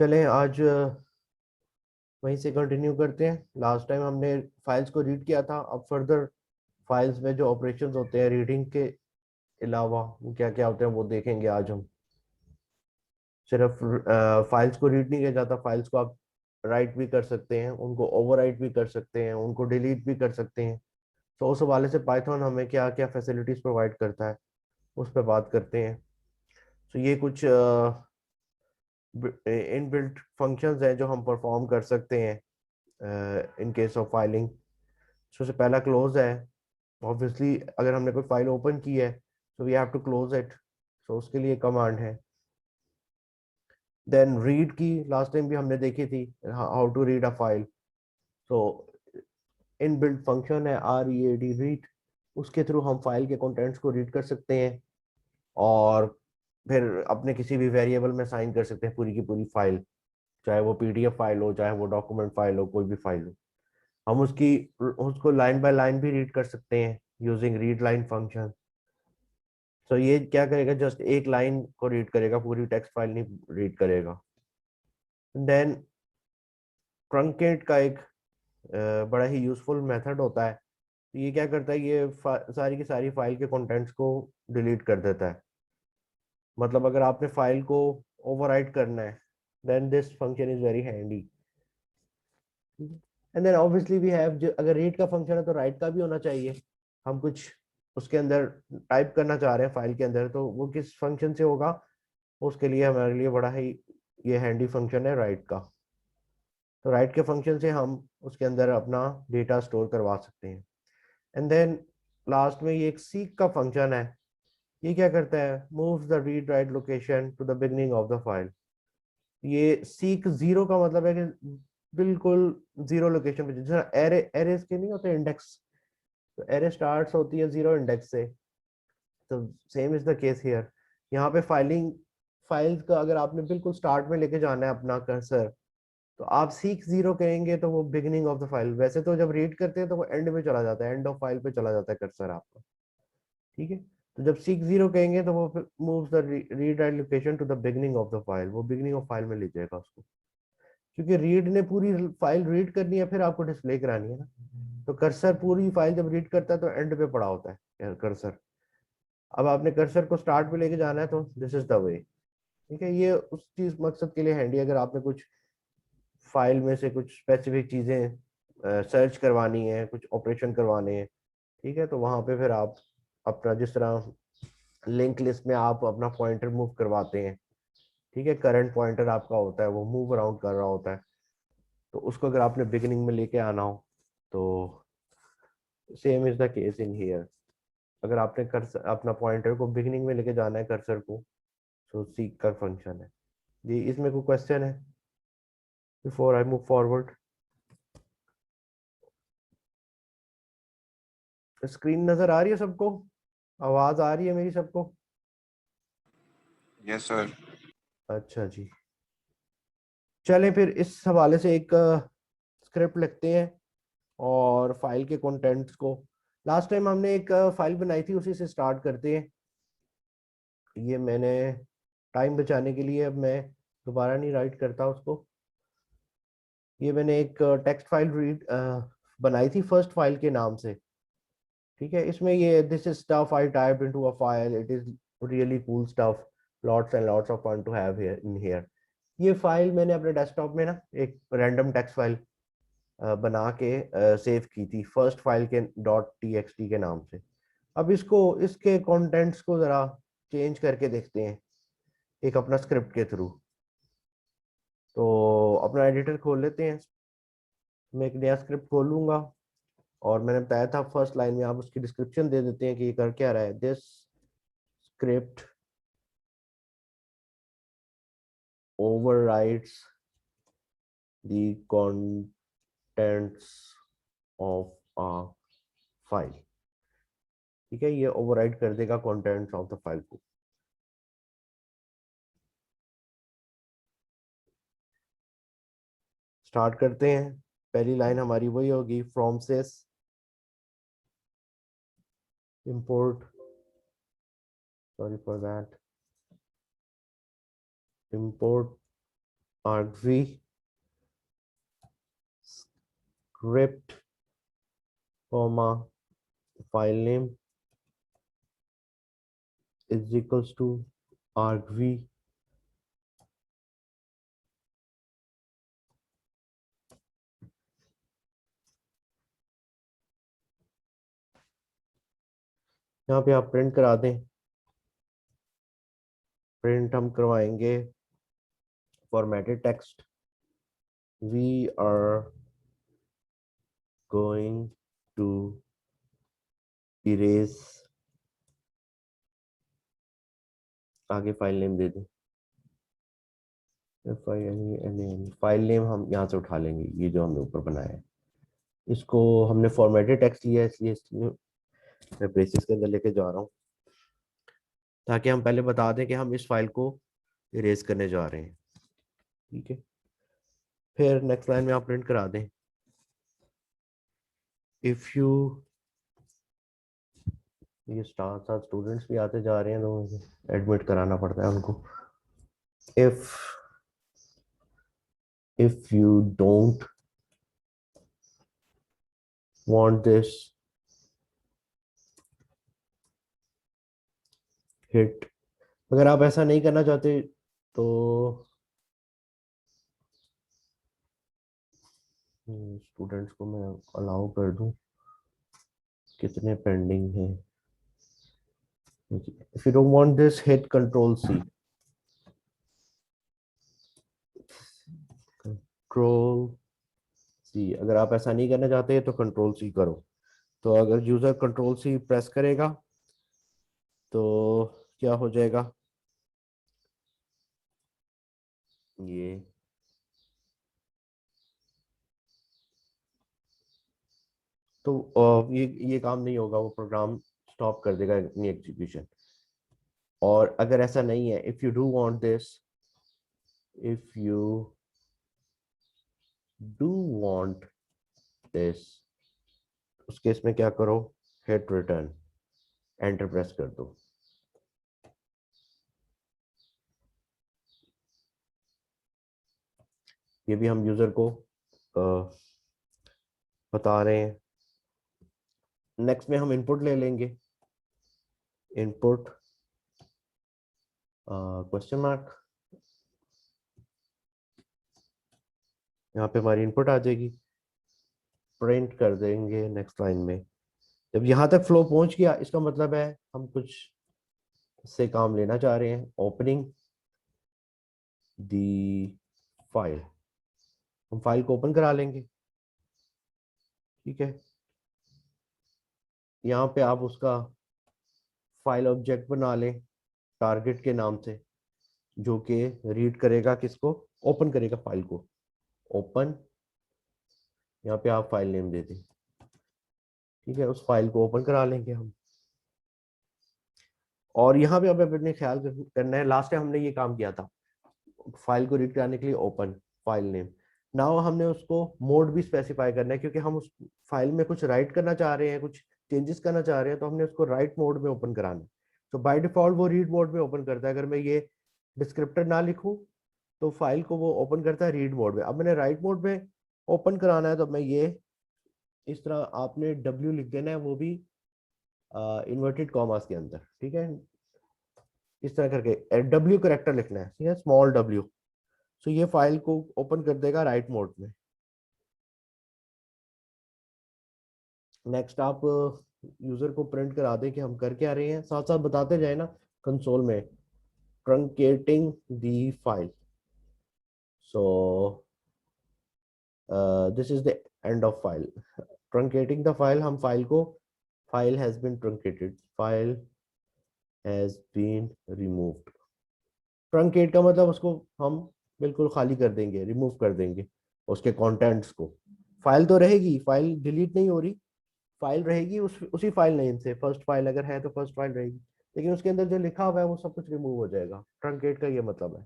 चलें आज वहीं से कंटिन्यू करते हैं। लास्ट टाइम हमने फाइल्स को रीड किया था, अब फर्दर फाइल्स में जो ऑपरेशंस होते हैं रीडिंग के अलावा वो क्या क्या होते हैं वो देखेंगे आज हम। सिर्फ फाइल्स को रीड नहीं किया जाता, फाइल्स को आप राइट भी कर सकते हैं, उनको ओवरराइट भी कर सकते हैं, उनको डिलीट भी कर सकते हैं। तो उस हवाले से पाइथन हमें क्या क्या फैसिलिटीज प्रोवाइड करता है उस पर बात करते हैं। तो ये कुछ इनबिल्ट फंक्शंस हैं जो हम परफॉर्म कर सकते हैं इन केस ऑफ फाइलिंग। सबसे पहला क्लोज है। ऑब्वियसली अगर हमने कोई फाइल ओपन की है तो we have to close it, तो उसके लिए कमांड है। देन रीड की लास्ट टाइम भी हमने देखी थी, how to read a file. तो इनबिल्ट फंक्शन है READ रीड, उसके थ्रू हम फाइल के कंटेंट्स को रीड कर सकते हैं और फिर अपने किसी भी वेरिएबल में साइन कर सकते हैं पूरी की पूरी फाइल, चाहे वो PDF फाइल हो, चाहे वो डॉक्यूमेंट फाइल हो, कोई भी फाइल हो। हम उसको लाइन बाय लाइन भी रीड कर सकते हैं यूजिंग रीड लाइन फंक्शन। तो ये क्या करेगा, जस्ट एक लाइन को रीड करेगा, पूरी टेक्स्ट फाइल नहीं रीड करेगा। देन ट्रंकेट का एक बड़ा ही यूजफुल मेथड होता है। तो ये क्या करता है, ये सारी की सारी फाइल के कंटेंट्स को डिलीट कर देता है। मतलब अगर आपने फाइल को ओवरराइट करना है then this function is very handy. And then obviously we have, अगर रीड का फंक्शन है तो राइट का भी होना चाहिए। हम कुछ उसके अंदर टाइप करना चाह रहे हैं फाइल के अंदर, तो वो किस फंक्शन से होगा, उसके लिए हमारे लिए बड़ा ही ये हैंडी फंक्शन है राइट का। तो राइट के फंक्शन से हम उसके अंदर अपना डेटा स्टोर करवा सकते हैं। एंड देन लास्ट में ये एक सीक का फंक्शन है। ये क्या करता है, moves the read write location to the beginning of the file. ये सीक जीरो का मतलब है कि बिल्कुल जीरो लोकेशन पे, जैसे एरे एरेस के नहीं होते इंडेक्स, तो एरे स्टार्ट्स होती है जीरो इंडेक्स से। तो same is the case here. यहाँ पे फाइल्स का अगर आपने बिल्कुल स्टार्ट में लेके जाना है अपना कर्सर, तो आप सीक जीरो करेंगे तो वो बिगिनिंग ऑफ द फाइल, वैसे तो जब रीड करते हैं तो वो एंड में चला जाता है, एंड ऑफ फाइल पे चला जाता है कर्सर आपका। ठीक है, तो जब सीक जीरो कहेंगे तो वो moves the read write location to the beginning of the file, वो बिगिनिंग ऑफ फाइल में ले जाएगा उसको। क्योंकि रीड ने पूरी फाइल रीड करनी है फिर आपको डिस्प्ले करानी है ना, तो कर्सर पूरी फाइल जब रीड करता है तो एंड पे पड़ा होता है कर्सर। अब आपने कर्सर को स्टार्ट पे लेके जाना है तो दिस इज द वे। ठीक है, ये उस चीज मकसद के लिए हैंडी, अगर आपने कुछ फाइल में से कुछ स्पेसिफिक चीजें सर्च करवानी है, कुछ ऑपरेशन करवाने हैं, ठीक है, तो वहां पे फिर आप अपना जिस तरह लिंक लिस्ट में आप अपना पॉइंटर मूव करवाते हैं, ठीक है, करंट पॉइंटर आपका होता है वो मूव अराउंड कर रहा होता है, तो उसको अगर आपने बिगिनिंग में लेके आना हो तो same is the case in here. अगर आपने कर्सर अपना पॉइंटर को बिगिनिंग में लेके जाना है कर्सर को, तो सीक का फंक्शन है। जी, इसमें कोई क्वेश्चन है before I move forward? Screen नजर आ रही है सबको? आवाज आ रही है मेरी सबको? Yes sir. अच्छा जी, चलें फिर इस हवाले से एक स्क्रिप्ट लिखते हैं और फाइल के कंटेंट्स को, लास्ट टाइम हमने एक फाइल बनाई थी उसी से स्टार्ट करते हैं। ये मैंने टाइम बचाने के लिए अब मैं दोबारा नहीं राइट करता उसको। ये मैंने एक टेक्स्ट फाइल रीड बनाई थी फर्स्ट फाइल के नाम से। ठीक है, इसमें ये this is stuff I typed into a file, it is really cool stuff, lots and lots of fun to have here in here. ये फाइल मैंने अपने डेस्कटॉप में ना एक रैंडम टेक्स्ट फाइल बना के सेव की थी फर्स्ट फाइल के .txt के नाम से। अब इसको इसके कंटेंट्स को जरा चेंज करके देखते हैं एक अपना स्क्रिप्ट के थ्रू। तो अपना एडिटर खोल लेते हैं, मैं एक नया स्क्रिप्ट खोलूंगा और मैंने बताया था फर्स्ट लाइन में आप उसकी डिस्क्रिप्शन दे देते हैं कि ये कर क्या रहा है। This script overrides the contents of a file। ठीक है, ये ओवरराइड कर देगा कंटेंट्स ऑफ द फाइल को। स्टार्ट करते हैं। पहली लाइन हमारी वही होगी, from sys import, sorry for that, import argv script comma file name is equals to argv यहाँ पे आप प्रिंट करा दें। प्रिंट हम करवाएंगे formatted text, we are going to erase, आगे फाइल नेम दे दें, फाइल नेम हम यहाँ से उठा लेंगे, ये जो हमने ऊपर बनाया है इसको हमने फॉर्मेटेड टेक्स्ट लिया है, इसलिए मैं ब्रेसेस के अंदर लेके जा रहा हूँ ताकि हम पहले बता दें कि हम इस फाइल को इरेज करने जा रहे हैं। ठीक है, फिर नेक्स्ट लाइन में आप प्रिंट करा दें, इफ यू, ये साथ स्टूडेंट्स भी आते जा रहे हैं तो एडमिट कराना पड़ता है उनको। if you don't want this, hit, अगर आप ऐसा नहीं करना चाहते तो स्टूडेंट्स को मैं अलाउ कर दूं, कितने पेंडिंग हैं। if you don't want this, hit control C, control C. अगर आप ऐसा नहीं करना चाहते तो कंट्रोल सी करो। तो अगर यूजर कंट्रोल सी प्रेस करेगा तो क्या हो जाएगा, ये तो ये काम नहीं होगा, वो प्रोग्राम स्टॉप कर देगा अपनी एग्जीक्यूशन। और अगर ऐसा नहीं है, if you do want this, if you do want this, उस केस में क्या करो, हिट रिटर्न, एंटर प्रेस कर दो। ये भी हम यूजर को बता रहे हैं। नेक्स्ट में हम इनपुट ले लेंगे, इनपुट क्वेश्चन मार्क, यहाँ पे हमारी इनपुट आ जाएगी, प्रिंट कर देंगे नेक्स्ट लाइन में। जब यहाँ तक फ्लो पहुंच गया इसका मतलब है हम कुछ से काम लेना चाह रहे हैं, ओपनिंग दी फाइल, हम फाइल को ओपन करा लेंगे। ठीक है, यहाँ पे आप उसका फाइल ऑब्जेक्ट बना लें टारगेट के नाम से, जो कि रीड करेगा किसको, ओपन करेगा फाइल को, ओपन, यहाँ पे आप फाइल नेम दे दें। ठीक है, उस फाइल को ओपन करा लेंगे हम। और यहाँ पे अब अपने ख्याल करना है, लास्ट टाइम हमने ये काम किया था, फाइल को रीड कराने के लिए ओपन फाइल नेम। नाउ हमने उसको मोड भी स्पेसिफाई करना है, क्योंकि हम उस फाइल में कुछ राइट करना चाह रहे हैं, कुछ चेंजेस करना चाह रहे हैं, तो हमने उसको राइट मोड में ओपन कराना है। तो बाय डिफॉल्ट वो रीड मोड में ओपन करता है। अगर मैं ये डिस्क्रिप्टर ना लिखूं तो फाइल को वो ओपन करता है रीड मोड में। अब मैंने राइट मोड में ओपन कराना है, तो मैं ये इस तरह आपने W लिख देना है, वो भी इन्वर्टेड कॉमास के अंदर। ठीक है, इस तरह करके W करेक्टर लिखना है, ठीक है, स्मॉल W। सो ये फाइल को ओपन कर देगा राइट मोड में। नेक्स्ट आप यूजर को प्रिंट करा दें कि हम कर क्या रहे हैं, साथ साथ बताते जाए ना कंसोल में, truncating the file. So this is the end of file, truncating the file, हम फाइल को, file has been truncated, file has been removed. Truncate का मतलब उसको हम बिल्कुल खाली कर देंगे, रिमूव कर देंगे उसके कंटेंट्स को। फाइल तो रहेगी, फाइल डिलीट नहीं हो रही, फाइल रहेगी उसी फाइल नेम से, फर्स्ट फाइल अगर है तो फर्स्ट फाइल रहेगी, लेकिन उसके अंदर जो लिखा हुआ है वो सब कुछ रिमूव हो जाएगा। ट्रंकेट का ये मतलब है।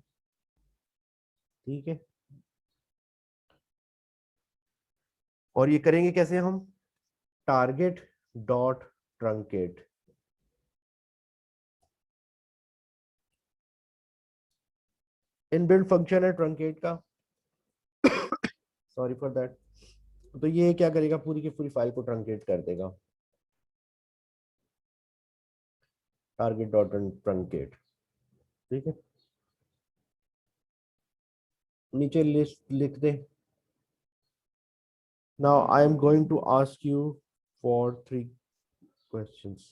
ठीक है, और ये करेंगे कैसे हम, target dot truncate, inbuilt function है ट्रंकेट का, सॉरी फॉर दैट। तो ये क्या करेगा, पूरी की पूरी फाइल को ट्रंकेट कर देगा, टारगेट डॉट ट्रंकेट, ठीक है। नीचे लिस्ट लिख दे। Now I am going to ask you for 3 questions.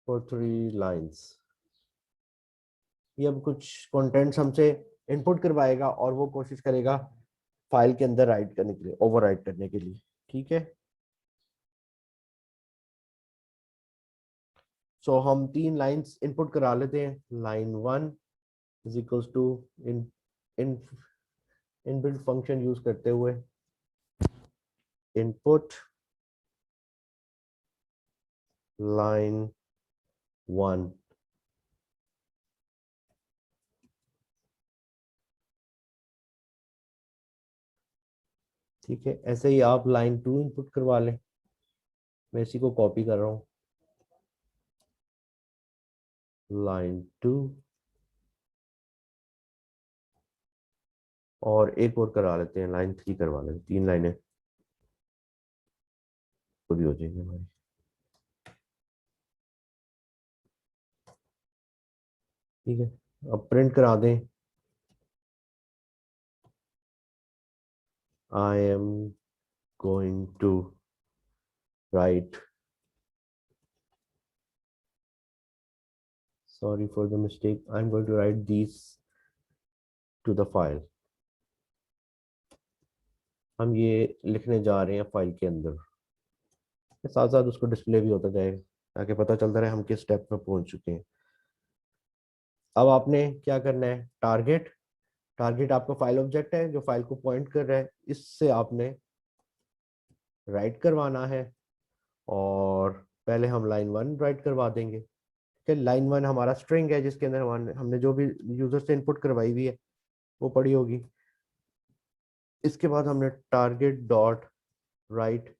For 3 lines. ये अब कुछ कंटेंट्स हमसे इनपुट करवाएगा और वो कोशिश करेगा फाइल के अंदर राइट करने के लिए, ओवरराइट करने के लिए, ठीक है। सो हम 3 लाइंस इनपुट करा लेते हैं। Line 1 is equals to in in inbuilt function use करते हुए इनपुट लाइन 1, ठीक है। ऐसे ही आप लाइन 2 इनपुट करवा लें, मैं इसी को कॉपी कर रहा हूँ। लाइन 2 और एक और करा लेते हैं, लाइन 3 करवा लेते हैं, 3 लाइनें पूरी हो जाएंगी हमारी। ठीक है, अब प्रिंट करा दें। I am going to write, sorry for the mistake, I'm going to write these to the file। हम ये लिखने जा रहे हैं फाइल के अंदर, साथ साथ उसको डिस्प्ले भी होता जाएगा ताकि पता चलता रहे हम किस स्टेप में पहुंच चुके हैं। अब आपने क्या करना है, टारगेट, टारगेट आपका फाइल ऑब्जेक्ट है जो फाइल को पॉइंट कर रहा है, इससे आपने राइट करवाना है। और पहले हम लाइन 1 राइट करवा देंगे, कि लाइन 1 हमारा स्ट्रिंग है जिसके अंदर हमने जो भी यूजर से इनपुट करवाई हुई है वो पड़ी होगी। इसके बाद हमने टारगेट डॉट राइट,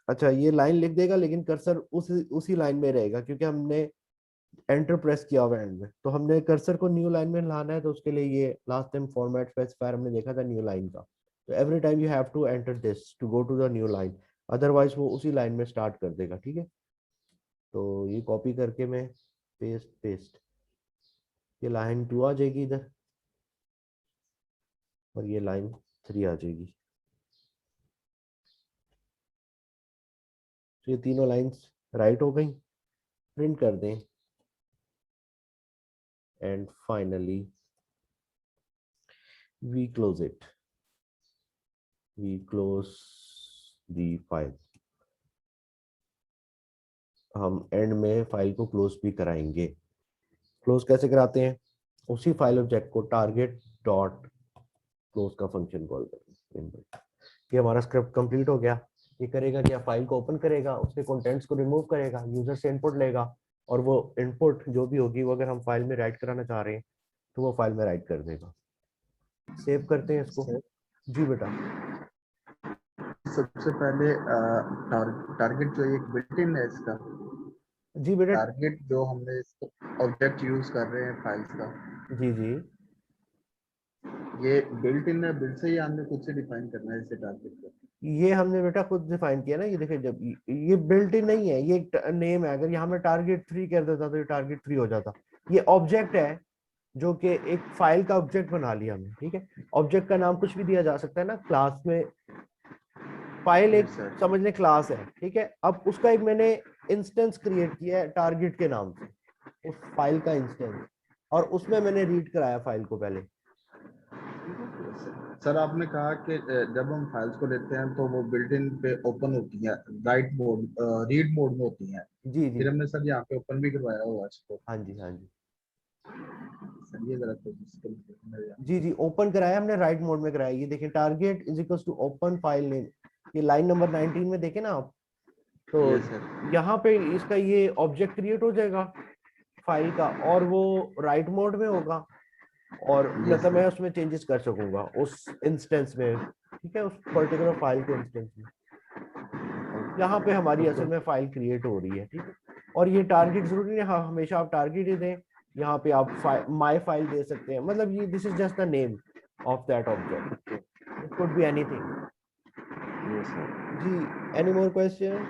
अच्छा ये लाइन लिख देगा लेकिन कर्सर उसी लाइन में रहेगा क्योंकि हमने एंटर प्रेस किया हुआ एंड में। तो हमने कर्सर को न्यू लाइन में लाना है, तो उसके लिए ये लास्ट टाइम फॉर्मेट स्पेसिफायर हमने देखा था न्यू लाइन का। तो every time you have to enter this to go to the new line, otherwise वो उसी लाइन में स्टार्ट कर देगा, ठीक है। तो ये कॉपी करके मैं पेस्ट पेस्ट, ये लाइन 2 आ जाएगी इधर और ये लाइन 3 आ जाएगी। तो ये तीनों लाइंस राइट हो गई, प्रिंट कर दें। And finally we close it, we close the file. हम एंड में फाइल को क्लोज भी कराएंगे। क्लोज कैसे कराते हैं, उसी फाइल ऑब्जेक्ट को टारगेट डॉट क्लोज का फंक्शन कॉल करेंगे। ये हमारा स्क्रिप्ट कंप्लीट हो गया। ये करेगा क्या, फाइल को ओपन करेगा, उसके कंटेंट्स को रिमूव करेगा, यूजर से इनपुट लेगा और वो इनपुट जो भी होगी वो अगर हम फाइल में राइट कराना चाह रहे हैं तो वो फाइल में राइट कर देगा। सेव करते हैं इसको। जी बेटा। सबसे पहले टारगेट जो एक बिल्ट इन है इसका, जी बेटा। टारगेट जो हमने ऑब्जेक्ट यूज कर रहे हैं फाइल्स का, जी जी, ये बिल्ट इन है, बिल्ट से ही हमने खुद से डिफाइन करना है इसे टारगेट को। ये हमने बेटा खुद डिफाइन किया ना। ये देखिए, जब ये बिल्ट इन नहीं है, ये एक नेम है। अगर यहाँ में टारगेट 3 कर देता तो ये टारगेट 3 हो जाता। ये ऑब्जेक्ट है जो कि एक फाइल का ऑब्जेक्ट बना लिया हमने, ठीक है। ऑब्जेक्ट का नाम कुछ भी दिया जा सकता है ना, क्लास में फाइल एक समझ लें क्लास है, ठीक है। अब उसका एक मैंने इंस्टेंस क्रिएट किया है टारगेट के नाम से, उस फाइल का इंस्टेंस, और उसमें मैंने रीड कराया फाइल को पहले। सर आपने कहा कि जब हम फाइल्स को लेते हैं तो वो बिल्ट इन पे ओपन होती हैं, राइट मोड रीड मोड में होती हैं। जी जी फिर हमने सर यहाँ पे ओपन भी करवाया हुआ इसको। हाँ जी हाँ जी सर ये जरा तो जी जी, ओपन कराया हमने, राइट मोड में कराया। ये देखें, target is equal to open file name, ये लाइन नंबर 19 में देखें ना आप। तो ये सर यहाँ पे इसका ये ऑब्जेक्ट क्रिएट हो जाएगा फाइल का और वो राइट मोड में होगा। और Yes, मतलब sir. मैं उसमें चेंजेस कर सकूंगा उस इंस्टेंस में, ठीक है, उस पर्टिकुलर फाइल के इंस्टेंस में। यहाँ पे हमारी असल में फाइल क्रिएट हो रही है, ठीक है। और ये टारगेट जरूरी नहीं, हाँ हमेशा आप टारगेट ही दें, यहाँ पे आप माय फाइल दे सकते हैं, मतलब ये this is just the name of that object, it could be anything. Yes, sir. जी, any more question?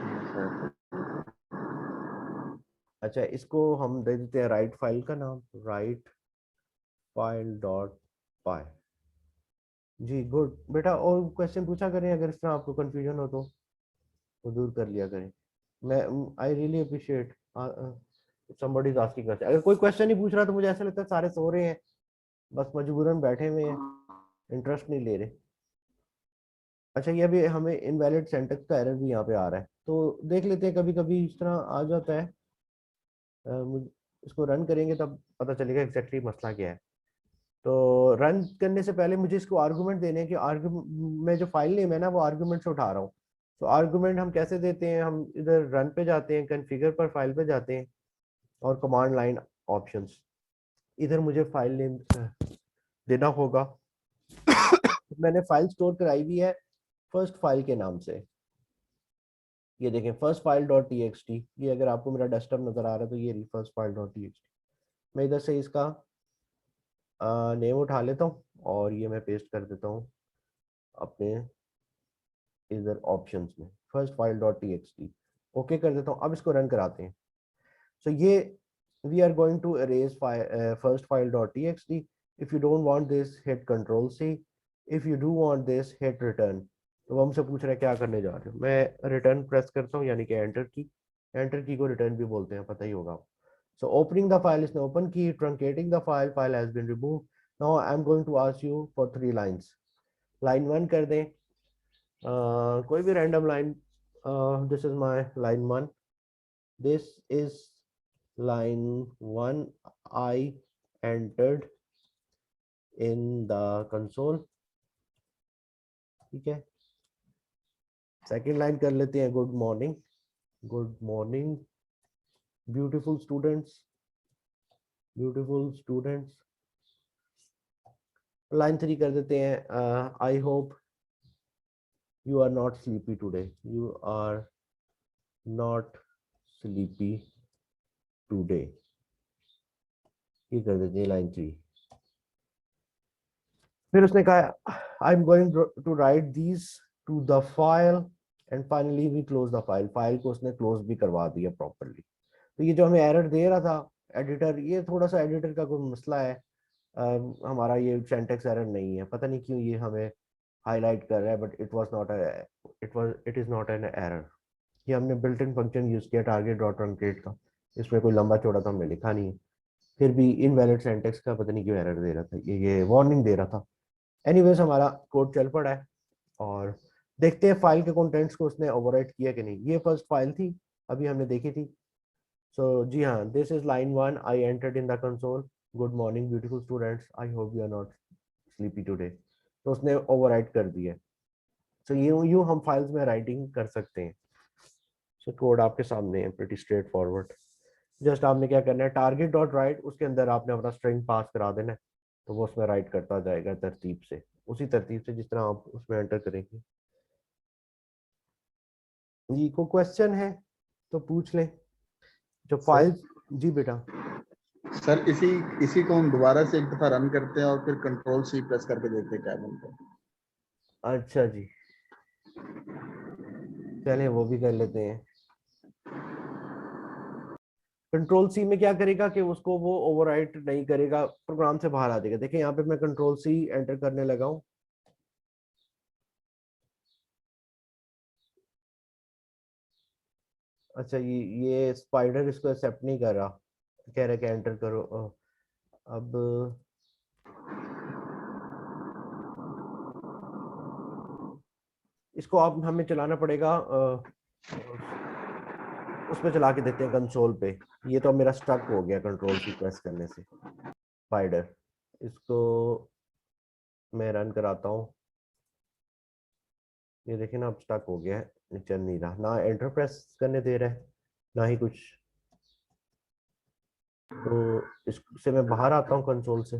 Yes, sir. अच्छा, इसको हम दे देते हैं राइट फाइल का नाम, राइट फाइल डॉट पाई। जी गुड बेटा, और क्वेश्चन पूछा करें अगर इस तरह आपको कंफ्यूजन हो तो वो दूर कर लिया करें। मैं I really appreciate somebody is asking question। अगर कोई क्वेश्चन नहीं पूछ रहा तो मुझे ऐसा लगता है सारे सो रहे हैं, बस मजबूरन बैठे हुए हैं, इंटरेस्ट नहीं ले रहे। अच्छा, ये भी हमें इनवैलिड सेंटेंस का एरर भी यहाँ पे आ रहा है, तो देख लेते हैं, कभी कभी इस तरह आ जाता है। इसको रन करेंगे तब पता चलेगा एग्जैक्टली मसला क्या है। तो रन करने से पहले मुझे इसको आर्गुमेंट देने हैं कि आर्गुमेंट में जो फाइल नेम है ना वो आर्गुमेंट से उठा रहा हूँ। तो आर्गुमेंट हम कैसे देते हैं, हम इधर रन पे जाते हैं, कॉन्फ़िगर पर फाइल पे जाते हैं और कमांड लाइन ऑप्शंस, इधर मुझे फाइल नेम देना होगा। मैंने फाइल स्टोर कराई हुई है फर्स्ट फाइल के नाम से, ये देखें first file dot T X T, ये अगर आपको मेरा डेस्कटॉप नजर आ रहा है तो ये रही first file dot T X T. मैं इधर से इसका नेम उठा लेता हूँ और ये मैं पेस्ट कर देता हूँ अपने इधर ऑप्शंस में, first file dot T X T, okay कर देता हूँ। अब इसको रन कराते हैं। सो ये we are going to erase first file dot T X T. If you don't want this hit control C, if you do want this hit return. तो वो हमसे पूछ रहे हैं क्या करने जा रहे हो, मैं रिटर्न प्रेस करता हूँ, यानी कि एंटर की। एंटर की को रिटर्न भी बोलते हैं, पता ही होगा। सो ओपनिंग द फाइल, इसने ओपन की, truncating the file, file has been removed. Now I am going to ask you for 3 lines. Line 1 कर दें, कोई भी random line. This is my line 1, this is line 1 I entered in the console, ठीक है। Second line कर लेते हैं, good morning, good morning beautiful students, beautiful students. Line 3 कर देते हैं, I hope you are not sleepy today, you are not sleepy today, ये कर देते हैं लाइन 3। फिर उसने कहा I am going to write these to the file and finally we close the file, file को उसने क्लोज भी करवा दिया प्रॉपर्ली। तो ये जो हमें एरर दे रहा था एडिटर, ये थोड़ा सा एडिटर का कोई मसला है। हमारा ये सिंटैक्स एरर नहीं है, पता नहीं क्यों ये हमें हाईलाइट कर रहा है, but it is not an error. ये हमने बिल्ट इन फंक्शन यूज किया टारगेट डॉट ट्रंकेट का, इसमें कोई लंबा चौड़ा तो हमने लिखा नहीं है, फिर भी इनवैलिड सिंटैक्स का पता नहीं क्यों एरर दे रहा था, ये वार्निंग दे रहा था। एनीवेज हमारा कोड चल पड़ा है और देखते हैं फाइल के कंटेंट्स को उसने ओवरराइट किया कि नहीं। ये फर्स्ट फाइल थी, अभी हमने देखी थी। सो जी हाँ, this is line 1 I entered in the console, good morning beautiful students, I hope you are not sleepy today. तो उसने ओवरराइट कर दिया। सो यूं हम फाइल्स में राइटिंग कर सकते हैं। सो कोड आपके सामने है, प्रीटी स्ट्रेट फॉरवर्ड। जस्ट आपने क्या करना है, टारगेट डॉट राइट, उसके अंदर आपने अपना स्ट्रिंग पास करा देना है, तो वो उसमें राइट करता जाएगा तरतीब से, उसी तरतीब से जिस तरह आप उसमें एंटर करेंगे। जी को क्वेश्चन है तो पूछ लें। जो सर, फाइल, जी बेटा। सर इसी इसी को हम दोबारा से एक दफा रन करते हैं और फिर कंट्रोल सी प्रेस करके देखते हैं क्या बनता है। अच्छा जी, चलें वो भी कर लेते हैं। कंट्रोल सी में क्या करेगा कि उसको वो ओवरराइट नहीं करेगा, प्रोग्राम से बाहर आ जाएगा। देखिए यहाँ पे मैं कंट्रोल सी एंटर करने लगा हूँ, अच्छा ये स्पाइडर इसको एक्सेप्ट नहीं कर रहा, कह रहा है कि एंटर करो। अब इसको आप हमें चलाना पड़ेगा, उस पर चला के देते हैं कंसोल पे। ये तो मेरा स्टक हो गया कंट्रोल सी प्रेस करने से, स्पाइडर। इसको मैं रन कराता हूँ, ये देखिए ना अब स्टक हो गया है, चल नहीं रहा, ना एंटर प्रेस करने दे रहा है ना ही कुछ। तो इससे मैं बाहर आता हूँ कंसोल से।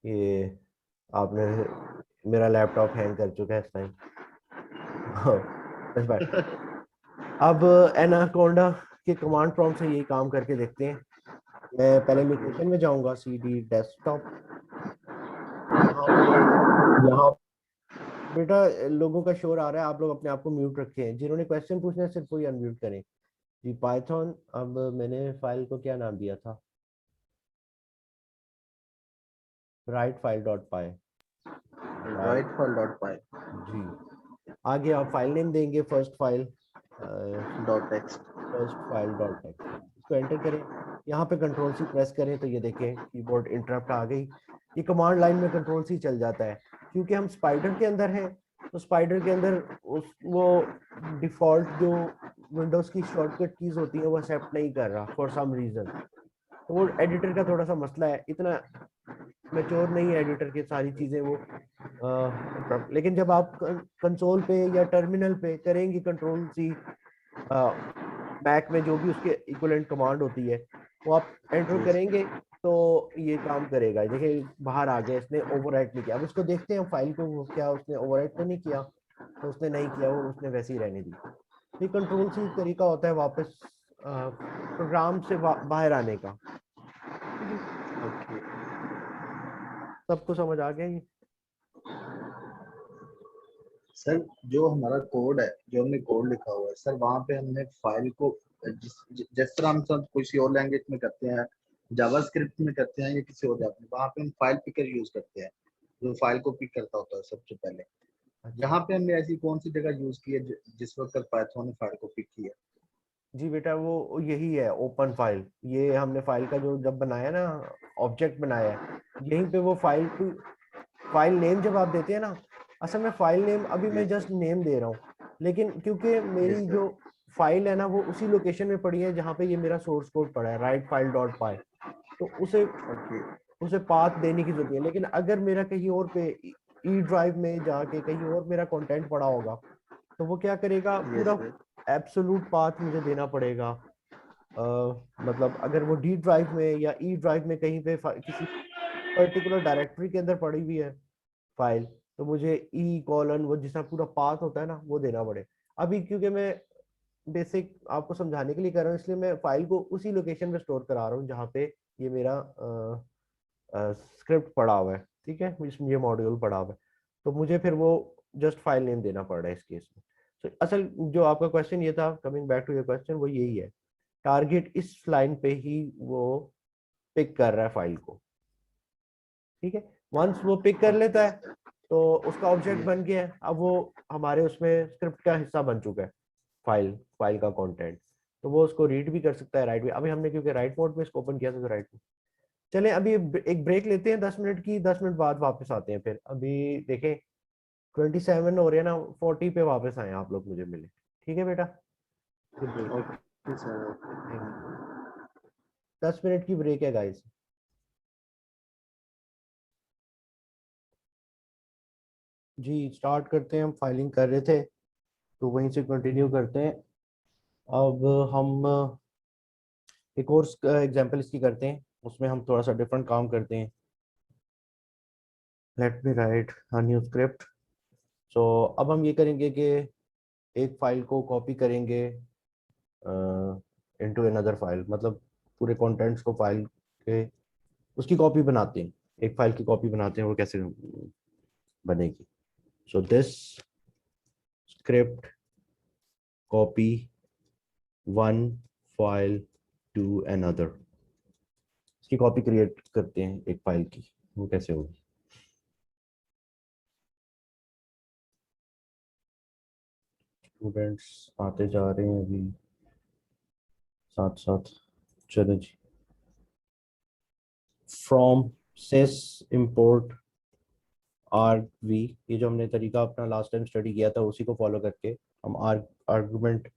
ये आपने, मेरा लैपटॉप हैंग कर चुका है इस टाइम। बस बात। अब एनाकोंडा के कमांड प्रॉम्प्ट से यही काम करके देखते हैं। मैं पहले लोकेशन में जाऊंगा, CD डेस्कटॉप। यहाँ पे, यहाँ बेटा लोगों का शोर आ रहा है, आप लोग अपने आप को म्यूट रखे हैं। जिन्होंने क्वेश्चन पूछना है सिर्फ कोई अनम्यूट करें जी। पाइथन, अब मैंने फाइल को क्या नाम दिया था, राइट फाइल डॉट पाई। राइट फाइल डॉट पाई जी, आगे आप फाइल नेम देंगे, first file, dot text. First file dot text, इसको एंटर करें। यहाँ पे कंट्रोल सी प्रेस करें तो ये देखें कीबोर्ड इंटरप्ट आ गई। ये कमांड लाइन में कंट्रोल सी चल जाता है, क्योंकि हम स्पाइडर के अंदर हैं। तो स्पाइडर के अंदर उस वो डिफॉल्ट जो विंडोज की शॉर्टकट कीज होती है वो एक्सेप्ट नहीं कर रहा फॉर सम रीजन। तो वो एडिटर का थोड़ा सा मसला है, इतना मैच्योर नहीं है एडिटर की सारी चीजें वो। लेकिन जब आप कंसोल पे या टर्मिनल पे करेंगे कंट्रोल सी, बैक में जो भी उसके इक्विवेलेंट कमांड होती है वो आप एंटर करेंगे तो ये काम करेगा। देखिए बाहर आ गया, इसने ओवरराइट नहीं किया। अब इसको देखते हैं फाइल को, वो क्या उसने ओवरराइट तो नहीं किया। तो उसने नहीं किया, वो उसने वैसे ही रहने दी। ये कंट्रोल सी तरीका होता है वापस प्रोग्राम से बाहर आने का। ठीक है, ओके सबको समझ आ गया ये? सर, जो हमारा कोड है, जो हमने कोड लिखा हुआ है सर, वहाँ पे हमने फाइल को जिस तरह हम सब किसी और लैंग्वेज में करते हैं, जावास्क्रिप्ट में करते हैं या किसी और लैंग्वेज में, वहाँ पे हम फाइल पिकर यूज करते हैं, जो फाइल को पिक करता होता है सबसे पहले। अच्छा यहाँ पे हमने ऐसी कौन सी जगह यूज की है जिस वक्त पाइथन ने फाइल को पिक किया? जी बेटा, वो यही है ओपन फाइल। ये हमने फाइल का जो जब बनाया ना, ऑब्जेक्ट बनाया है, यहीं पे वो फाइल को, फाइल नेम जब आप देते हैं ना, असल में फाइल नेम अभी जी मैं जस्ट नेम दे रहा हूँ, लेकिन क्योंकि जी मेरी सर। जो फाइल है ना वो उसी लोकेशन में पड़ी है जहाँ पे ये मेरा सोर्स कोड पड़ा है, राइट फाइल डॉट पाई। तो उसे ओके उसे पाथ देने की जरूरत नहीं है। लेकिन अगर मेरा कहीं और पे ई ड्राइव में जाके कहीं और मेरा कंटेंट पड़ा होगा तो वो क्या करेगा, यस पूरा सर। एब्सोल्यूट पाथ मुझे देना पड़ेगा। मतलब अगर वो डी ड्राइव में या ई ड्राइव में कहीं पे किसी पर्टिकुलर डायरेक्टरी के अंदर पड़ी हुई है फाइल, तो मुझे ई कॉलन वो जिसका पूरा पाथ होता है ना वो देना पड़े। अभी क्योंकि मैं बेसिक आपको समझाने के लिए कर रहा हूँ, इसलिए मैं फाइल को उसी लोकेशन पे स्टोर करा रहा हूँ जहाँ पे ये मेरा स्क्रिप्ट पड़ा हुआ है। ठीक है, इसमें ये मॉड्यूल पड़ा हुआ है, तो मुझे फिर वो जस्ट फाइल नेम देना पड़ रहा है इस केस में। तो असल जो आपका क्वेश्चन ये था, coming back to your question, वो यही है। टारगेट इस लाइन पे ही वो पिक कर रहा है फाइल को। ठीक है, वंस वो पिक कर लेता ओके है तो उसका ऑब्जेक्ट जी बन गया है। अब वो हमारे उसमें स्क्रिप्ट का हिस्सा बन चुका है, फाइल फाइल का कंटेंट। तो वो उसको रीड भी कर सकता है राइट में। अभी हमने क्योंकि राइट मोड में इसको ओपन किया था तो राइट में। चलें अभी एक ब्रेक लेते हैं 10 मिनट की, 10 मिनट बाद वापस आते हैं। फिर अभी देखें 27 हो रहे हैं ना, 40 पे वापस आए आप लोग मुझे मिले। ठीक है बेटा, फिर break. Okay sir. Thank you. Okay. 10 minute की ब्रेक है गाइस। जी स्टार्ट करते हैं, हम फाइलिंग कर रहे थे तो वहीं से कंटिन्यू करते हैं। अब हम एक और एग्जांपल इसकी करते हैं, उसमें हम थोड़ा सा डिफरेंट काम करते हैं। Let me write a new script. So अब हम ये करेंगे कि एक फाइल को कॉपी करेंगे इनटू अनदर फाइल, मतलब पूरे कंटेंट्स को फाइल के उसकी कॉपी बनाते हैं। एक फाइल की कॉपी बनाते हैं, वो कैसे बनेगी। So this script copy one file to another, इसकी कॉपी क्रिएट करते हैं एक फाइल की, वो कैसे होगी। स्टूडेंट्स आते जा रहे हैं अभी साथ साथ। चलो जी, फ्रॉम सेस इंपोर्ट आरवी, ये जो हमने तरीका अपना लास्ट टाइम स्टडी किया था उसी को फॉलो करके हम आर्गुमेंट,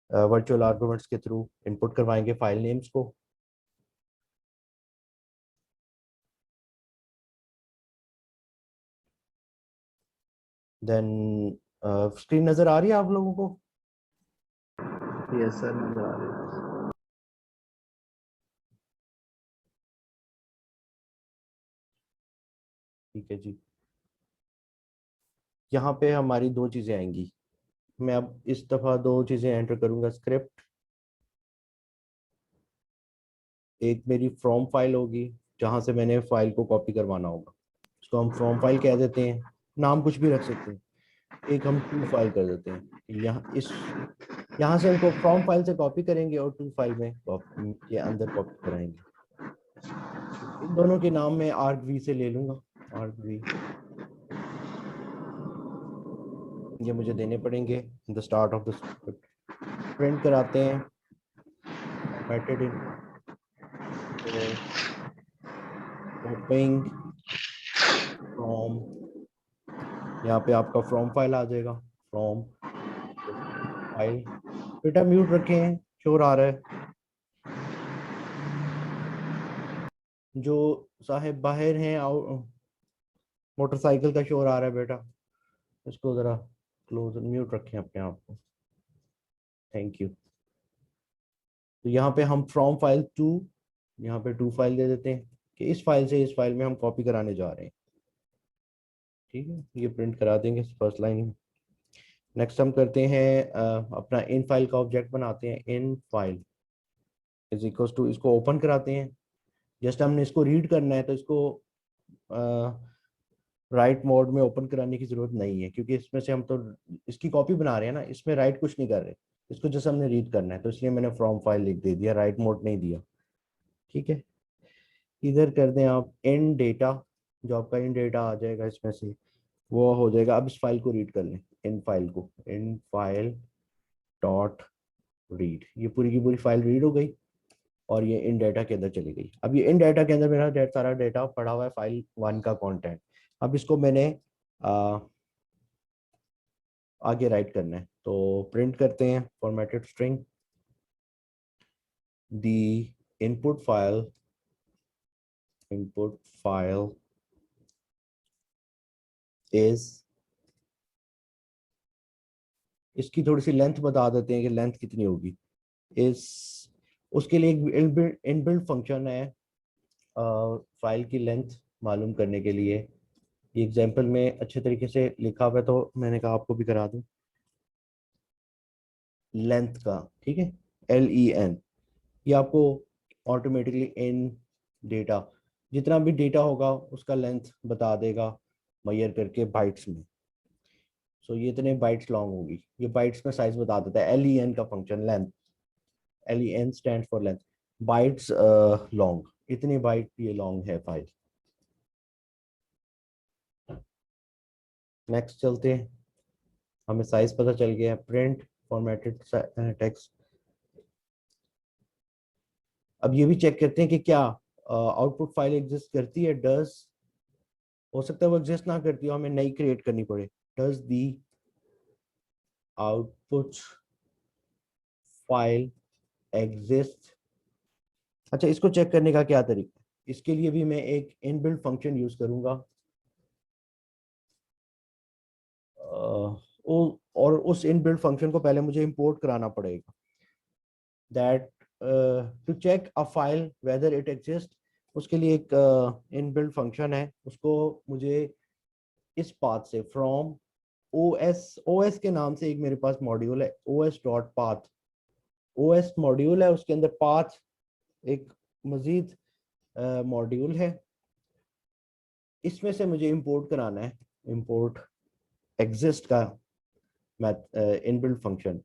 वर्चुअल आर्गुमेंट्स के थ्रू इनपुट करवाएंगे फाइल नेम्स को। देन स्क्रीन नजर आ रही है आप लोगों को? यस सर, नजर आ रही है। ठीक है जी। यहाँ पे हमारी दो चीजें आएंगी। मैं अब इस दफा दो चीजें एंटर करूंगा स्क्रिप्ट। एक मेरी फ्रॉम फाइल होगी जहां से मैंने फाइल को कॉपी करवाना होगा, उसको हम फ्रॉम फाइल कह देते हैं, नाम कुछ भी रख सकते हैं। एक हम टू फाइल कर देते हैं। यहाँ से हमको फ्रॉम फाइल से कॉपी करेंगे और टू फाइल में के अंदर कॉपी कराएंगे। इन दोनों के नाम मैं आर्ग वी से ले लूंगा। आर्ग वी ये मुझे देने पड़ेंगे in the start of the script. Print कराते हैं फॉर्मेटेड इन, तो कॉपिंग फ्रॉम, यहाँ पे आपका फ्रॉम फाइल आ जाएगा। फ्रॉम फाइल, बेटा म्यूट रखें, शोर आ रहा है। जो साहेब बाहर हैं, मोटरसाइकिल का शोर आ रहा है बेटा, इसको जरा क्लोज म्यूट रखें अपने आप को। Thank you. तो यहाँ पे हम फ्रॉम फाइल टू, यहाँ पे टू फाइल दे देते हैं कि इस फाइल से इस फाइल में हम कॉपी कराने जा रहे हैं। ठीक है, ये प्रिंट करा देंगे फर्स्ट लाइन में। नेक्स्ट हम करते हैं अपना इन फाइल का ऑब्जेक्ट बनाते हैं। In file is equal to, इसको ओपन कराते हैं। जस्ट हमने इसको रीड करना है तो इसको राइट मोड में ओपन कराने की जरूरत नहीं है, क्योंकि इसमें से हम तो इसकी कॉपी बना रहे हैं ना, इसमें राइट कुछ नहीं कर रहे, इसको जस्ट हमने रीड करना है, तो इसलिए मैंने फ्रॉम फाइल लिख दे दिया, राइट मोड नहीं दिया। ठीक है, इधर कर दें आप इन डेटा, जो आपका इन डेटा आ जाएगा इसमें से वो हो जाएगा। अब इस फाइल को रीड कर लें, इन फाइल को, इन फाइल डॉट रीड, ये पूरी की पूरी फाइल रीड हो गई और ये इन डाटा के अंदर चली गई। अब ये इन डाटा के अंदर मेरा सारा डाटा पड़ा हुआ है, फाइल वन का कंटेंट। अब इसको मैंने आगे राइट करना है, तो प्रिंट करते हैं formatted string the input file is, इसकी थोड़ी सी लेंथ बता देते हैं कि लेंथ कितनी होगी। इस उसके लिए एक इनबिल्ट फंक्शन है फाइल की लेंथ मालूम करने के लिए। ये एग्जांपल में अच्छे तरीके से लिखा हुआ है तो मैंने कहा आपको भी करा दूं लेंथ का। ठीक है, LEN, ये आपको ऑटोमेटिकली इन डेटा, जितना भी डेटा होगा उसका लेंथ बता देगा मेजर करके बाइट्स में। सो ये इतने बाइट्स लॉन्ग होगी, ये बाइट्स में साइज बता देता है। LEN का function length, LEN stand for length, bytes long, इतनी बाइट ये लॉन्ग है फाइल। नेक्स्ट चलते हैं, हमें साइज पता चल गया है। Print formatted text. अब ये भी चेक करते हैं कि क्या आउटपुट फाइल एग्जिस्ट करती है। डज, हो सकता है वो एग्जिस्ट ना करती हो, हमें नई क्रिएट करनी पड़े। Does the output file exist. अच्छा, इसको चेक करने का क्या तरीका, इसके लिए भी मैं एक इनबिल्ट फंक्शन यूज करूंगा और उस इनबिल्ट फंक्शन को पहले मुझे इंपोर्ट कराना पड़ेगा। That to check a file whether it exist, उसके लिए एक इनबिल्ट फंक्शन है, उसको मुझे इस पाथ से फ्रॉम OS के नाम से एक मेरे पास मॉड्यूल है, OS dot path. OS module है, उसके अंदर पाथ एक मजीद मॉड्यूल है, इसमें से मुझे इंपोर्ट कराना है। इंपोर्ट एग्जिस्ट का इनबिल्ट फंक्शन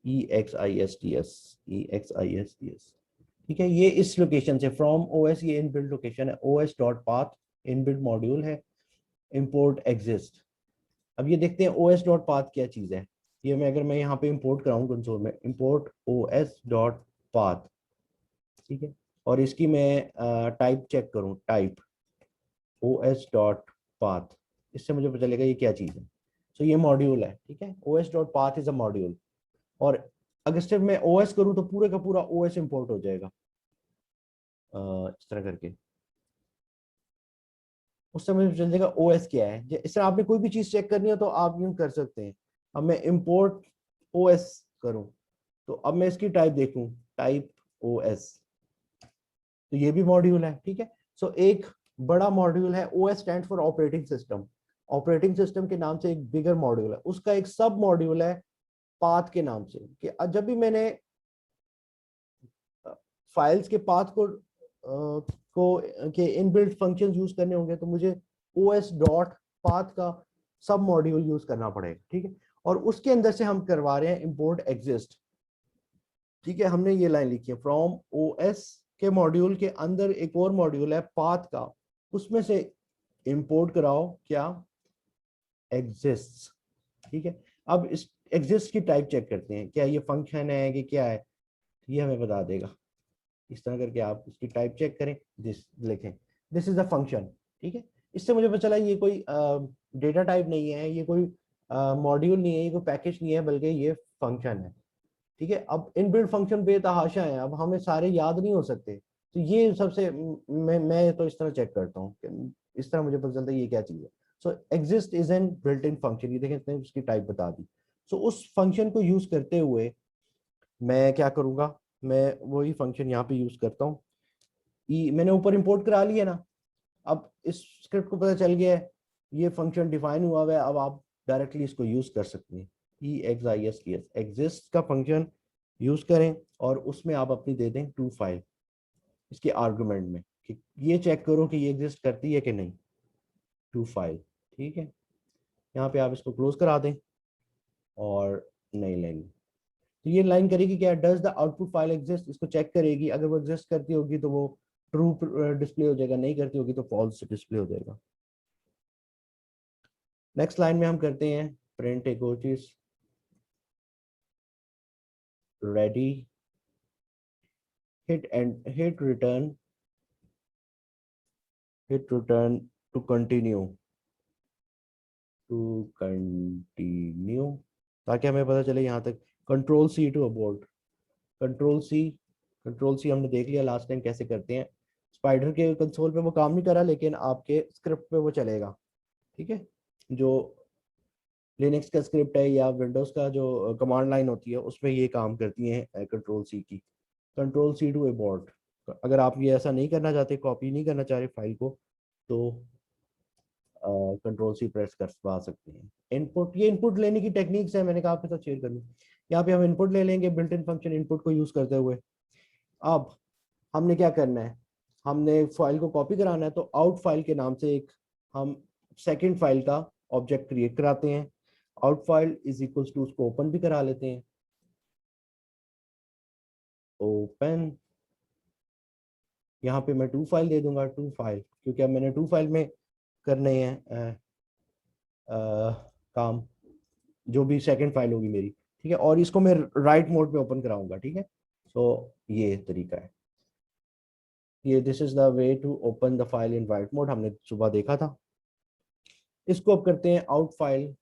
EXISTS। ठीक है, ये इस लोकेशन से फ्रॉम OS, ये इनबिल्ट लोकेशन है, OS dot path inbuilt module है, इंपोर्ट एग्जिस्ट। अब ये देखते हैं OS डॉट पाथ क्या चीज है। ये मैं अगर मैं यहाँ पे इंपोर्ट कराऊं कंसोल में, इंपोर्ट OS डॉट पाथ, ठीक है, और इसकी मैं टाइप चेक करूं, टाइप OS डॉट पाथ, इससे मुझे पता चलेगा ये क्या चीज है। तो ये मॉड्यूल है। ठीक है, OS dot path is a module, और अगर सिर्फ मैं OS करूं तो पूरे का पूरा OS इंपोर्ट हो जाएगा इस तरह करके, उस समय चल जाएगा OS क्या है। इस तरह आपने कोई भी चीज चेक करनी हो तो आप यूं कर सकते हैं। अब मैं import OS करूं, तो अब मैं इसकी टाइप देखूं, टाइप OS, तो ये भी मॉड्यूल है, ठीक है। सो एक बड़ा मॉड्यूल है, OS stand for operating system. Operating system के नाम से एक बिगर मॉड्यूल है, उसका एक सब मॉड्यूल है पाथ के नाम से, कि जब भी मैंने फाइल्स के पाथ के इनबिल्ट फंक्शंस यूज करने होंगे, तो मुझे OS डॉट पाथ का सब मॉड्यूल यूज करना पड़ेगा, ठीक है। और उसके अंदर से हम करवा रहे हैं इंपोर्ट एग्जिस्ट, ठीक है। हमने ये लाइन लिखी है, फ्रॉम OS के मॉड्यूल के अंदर एक और मॉड्यूल है पाथ का, उसमें से इंपोर्ट कराओ क्या, एग्जिस्ट, ठीक है। अब इस एग्जिस्ट की टाइप चेक करते हैं, क्या ये फंक्शन है कि क्या है, ये हमें बता देगा। इस तरह करके आप इसकी टाइप चेक करें, दिस लिखें, दिस इज अ फंक्शन, ठीक है। इससे मुझे पता चला ये कोई डेटा टाइप नहीं है, ये कोई मॉड्यूल नहीं है, ये कोई पैकेज नहीं है, बल्कि ये फंक्शन है, ठीक है। अब इनबिल्ट फंक्शन बेतहाशा है, अब हमें सारे याद नहीं हो सकते, तो ये सबसे मैं तो इस तरह चेक करता हूँ कि इस तरह मुझे पता चलता है ये क्या चीज़ है। So exist is an built in function, ये देखें इसने उसकी टाइप बता दी। सो उस फंक्शन को यूज करते हुए मैं क्या करूंगा, मैं वही फंक्शन यहाँ पे यूज करता हूँ। मैंने ऊपर इंपोर्ट करा लिया ना, अब इस स्क्रिप्ट को पता चल गया है ये फंक्शन डिफाइन हुआ हुआ है, अब आप डायरेक्टली इसको यूज कर सकते हैं। EXISTS एग्जिस्ट का फंक्शन यूज करें और उसमें आप अपनी दे दें टू फाइल इसके आर्गुमेंट में, कि ये चेक करो कि ये एग्जिस्ट करती है कि नहीं, टू फाइल, ठीक है। यहाँ पे आप इसको क्लोज करा दें और नई लाइन, तो ये लाइन करेगी क्या, does the output file exist, इसको चेक करेगी, अगर वो एग्जिस्ट करती होगी तो वो ट्रू डिस्प्ले हो जाएगा, नहीं करती होगी तो फॉल्स डिस्प्ले हो जाएगा। नेक्स्ट लाइन में हम करते हैं प्रिंट एक और चीज, ready hit return to continue, ताकि हमें पता चले यहाँ तक। Control C to abort, control C हमने देख लिया लास्ट टाइम कैसे करते हैं। स्पाइडर के कंसोल पे वो काम नहीं करा, लेकिन आपके स्क्रिप्ट पे वो चलेगा, ठीक है। जो लिनक्स का स्क्रिप्ट है या विंडोज का जो कमांड लाइन होती है उसमें ये काम करती है कंट्रोल C की। कंट्रोल C टू अबॉर्ट, अगर आप ये ऐसा नहीं करना चाहते, कॉपी नहीं करना चाह रहे फाइल को, तो कंट्रोल C प्रेस करवा सकते हैं। इनपुट, ये इनपुट लेने की टेक्निक्स है, मैंने कहा आपके साथ शेयर कर लूँ। यहाँ पे हम इनपुट ले लेंगे बिल्ट इन फंक्शन इनपुट को यूज करते हुए। अब हमने क्या करना है, हमने फाइल को कॉपी कराना है, तो आउट फाइल के नाम से एक हम सेकंड फाइल का ऑब्जेक्ट क्रिएट कराते हैं। Out file is equals to, उसको ओपन भी करा लेते हैं, ओपन। यहाँ पे मैं टू फाइल दे दूंगा, टू फाइल, क्योंकि अब मैंने टू फाइल में करने हैं काम, जो भी सेकंड फाइल होगी मेरी, ठीक है। और इसको मैं राइट मोड पे ओपन कराऊंगा, ठीक है। सो ये तरीका है, ये this is the way to open the file in write mode, हमने सुबह देखा था। इसको अब करते हैं आउट फाइल,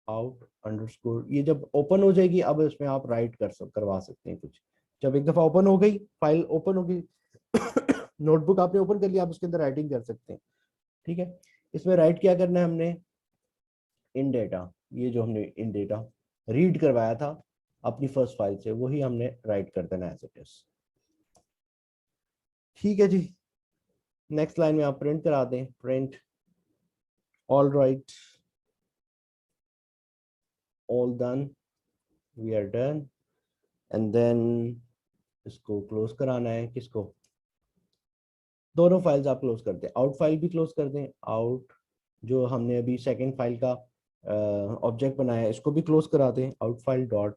आउट अंडरस्कोर, ये जब ओपन हो जाएगी अब इसमें आप राइट करवा सकते हैं कुछ। जब एक दफा ओपन हो गई, फाइल ओपन हो गई नोटबुक आपने ओपन कर लिया, आप उसके अंदर राइटिंग कर सकते हैं, ठीक है। इसमें राइट क्या करना है हमने, इन डेटा, ये जो हमने इन डेटा रीड करवाया था अपनी फर्स्ट फाइल से, वही हमने राइट कर देना एज इट इज, ठीक है जी। नेक्स्ट लाइन में आप प्रिंट करा दें, print all right, all done, we are done, and then इसको क्लोज कराना है, किसको, दोनों फाइल्स आप क्लोज कर दें, आउट फाइल भी क्लोज कर दें, आउट जो हमने अभी सेकंड फाइल का ऑब्जेक्ट बनाया है इसको भी क्लोज करा दें, आउट फाइल डॉट,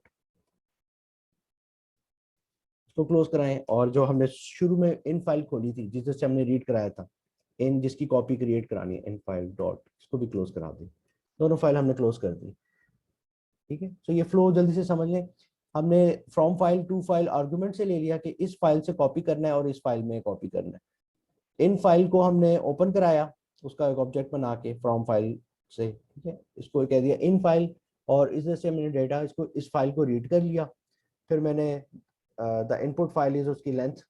इसको क्लोज कराएं। और जो हमने शुरू में इन फाइल खोली थी जिससे हमने रीड कराया था, इन जिसकी कॉपी क्रिएट करानी है, इन फाइल डॉट, इसको भी क्लोज करा दें। दोनों फाइल हमने क्लोज कर दी, ठीक है। तो ये फ्लो जल्दी से समझ लें, हमने from file to file argument से ले लिया कि इस फाइल से कॉपी करना है और इस फाइल में कॉपी करना है। इन फाइल को हमने ओपन कराया, उसका एक ऑब्जेक्ट बना के फ्रॉम फाइल से, ठीक है, इसको कह दिया इन फाइल, और इस से मैंने डेटा इसको इस फाइल को रीड कर लिया। फिर मैंने द इनपुट फाइल इज, उसकी लेंथ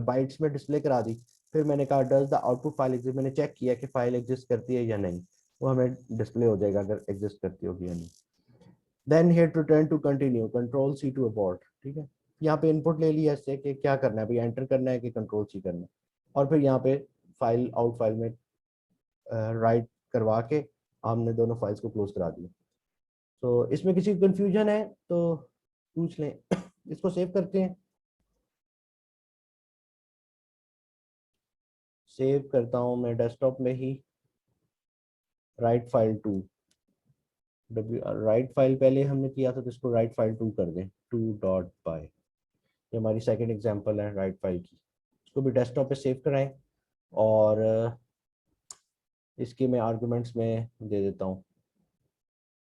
बाइट्स में डिस्प्ले करा दी। फिर मैंने कहा does the output file exist, मैंने चेक किया कि फाइल एग्जिस्ट करती है या नहीं, वो हमें डिस्प्ले हो जाएगा अगर एग्जिस्ट करती होगी या नहीं। Then hit return to continue, control C to abort. ठीक है, यहाँ पे इनपुट ले लिया इससे कि क्या करना है भाई, एंटर करना है कि कंट्रोल सी करना है, और फिर यहाँ पे फाइल आउट फाइल में राइट करवा के हमने दोनों फाइल्स को क्लोज करा दिया। तो इसमें किसी को कंफ्यूजन है तो पूछ लें। इसको सेव करते हैं, सेव करता हूँ मैं डेस्कटॉप में ही, write file to, write file पहले हमने किया था तो इसको राइट फाइल टू कर दें, टू डॉट बाय। ये हमारी सेकंड एग्जांपल है राइट फाइल की, इसको भी डेस्कटॉप पे सेव कराएं। और इसके मैं आर्गुमेंट्स में दे देता हूँ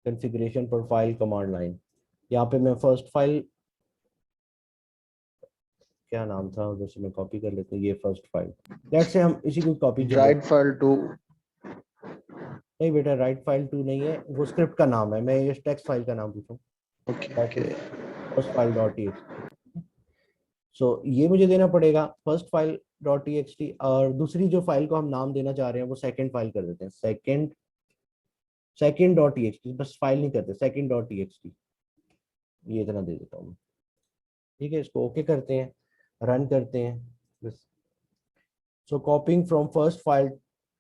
कॉन्फ़िगरेशन पर फाइल कमांड लाइन। यहाँ पे मैं फर्स्ट फाइल, क्या नाम था उधर से मैं कॉपी कर लेते हैं, ये फर्स्ट फाइल, लेट्स से हम इसी को कॉपी राइट फाइल टू, नहीं बेटा राइट फाइल टू नहीं है, वो स्क्रिप्ट का नाम है, मैं ये टेक्स्ट फाइल का नाम पूछूं, okay that okay, is first file dot TXT. So ये मुझे देना पड़ेगा फर्स्ट फाइल डॉट टीएक्सटी, और दूसरी जो फाइल को हम नाम देना चाह रहे हैं वो सेकंड फाइल कर देते हैं, सेकंड डॉट टीएक्सटी, बस फाइल नहीं करते, सेकंड डॉट टीएक्सटी, ये इतना दे देता हूँ। ठीक है, इसको ओके करते हैं, रन करते हैं बस। So copying from first file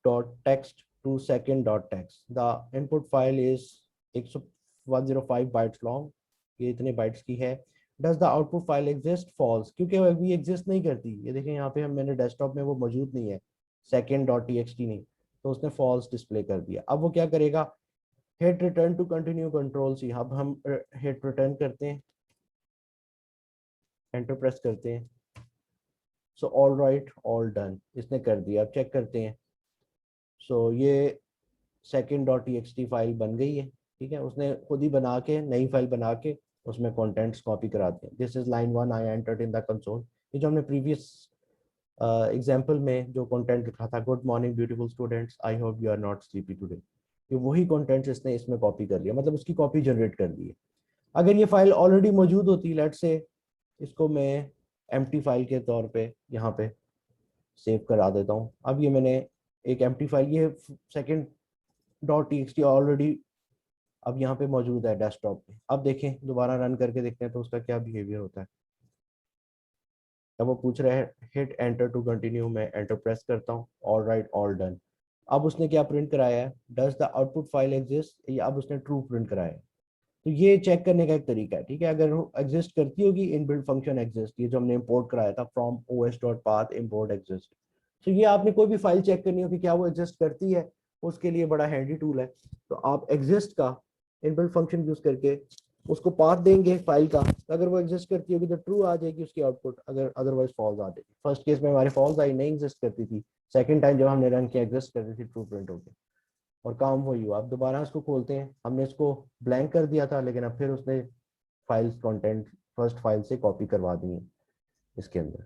dot text to second dot text, the input file is 105 bytes long, ये इतने बाइट्स की है। Does the output file exist, false, क्योंकि अभी एग्जिस्ट नहीं करती, ये देखें यहाँ पे हम, मैंने डेस्कटॉप में वो मौजूद नहीं है, सेकंड डॉट टीएक्सटी नहीं, तो उसने फॉल्स डिस्प्ले कर दिया। अब वो क्या करेगा, hit return to continue control C, अब हम हिट रिटर्न करते हैं, एंटर प्रेस करते हैं, so all right all done, इसने कर दिया। अब चेक करते हैं, सो ये सेकंड डॉट टीएक्सटी फाइल बन गई है। ठीक है, उसने खुद ही बना के नई फाइल बना के उसमें कंटेंट्स कॉपी कराते हैं। This is line 1 I entered in the console, ये जो हमने प्रीवियस एग्जांपल में जो कंटेंट लिखा था, good morning beautiful students, I hope you are not sleepy today, ये वही कंटेंट्स इसने इसमें कॉपी कर लिया, मतलब उसकी कॉपी जनरेट कर दी है। अगर ये फाइल ऑलरेडी मौजूद होती, लेट्स से इसको मैं एम्प्टी फाइल के तौर पे यहाँ पे सेव करा देता हूँ। अब ये मैंने एक एम्प्टी फाइल, ये सेकंड डॉट टीएक्सटी ऑलरेडी अब यहाँ पे मौजूद है डेस्कटॉप पे। अब देखें, दोबारा रन करके देखते हैं तो उसका क्या बिहेवियर होता है। तब वो पूछ रहा है हिट एंटर टू कंटिन्यू, मैं एंटर प्रेस करता हूँ, ऑल राइट ऑल डन। अब उसने क्या प्रिंट कराया है, does the output file exist, या अब उसने ट्रू प्रिंट कराया है। तो ये चेक करने का एक तरीका है। ठीक है, अगर वो एग्जिस्ट करती होगी, इनबिल्ट फंक्शन एग्जिस्ट, ये जो हमने इंपोर्ट कराया था फ्रॉम os.path import exist, तो ये आपने कोई भी फाइल चेक करनी हो कि क्या वो एग्जिस्ट करती है, उसके लिए बड़ा हैंडी टूल है। तो आप एग्जिस्ट का इनबिल्ट फंक्शन यूज करके उसको पाथ देंगे फाइल का, तो अगर वो एग्जिस्ट करती होगी तो ट्रू आ जाएगी उसकी आउटपुट, अगर अदरवाइज फॉल्स आ जाएगी। फर्स्ट केस में हमारे फॉल्स आई, नहीं एग्जिस्ट करती थी, सेकंड टाइम जब हमने रन किया एग्जिस्ट करती थी, ट्रू प्रिंट हो गया और काम वही हुआ। अब दोबारा इसको खोलते हैं, हमने इसको ब्लैंक कर दिया था, लेकिन अब फिर उसने फाइल्स कंटेंट फर्स्ट फाइल से कॉपी करवा दी है इसके अंदर।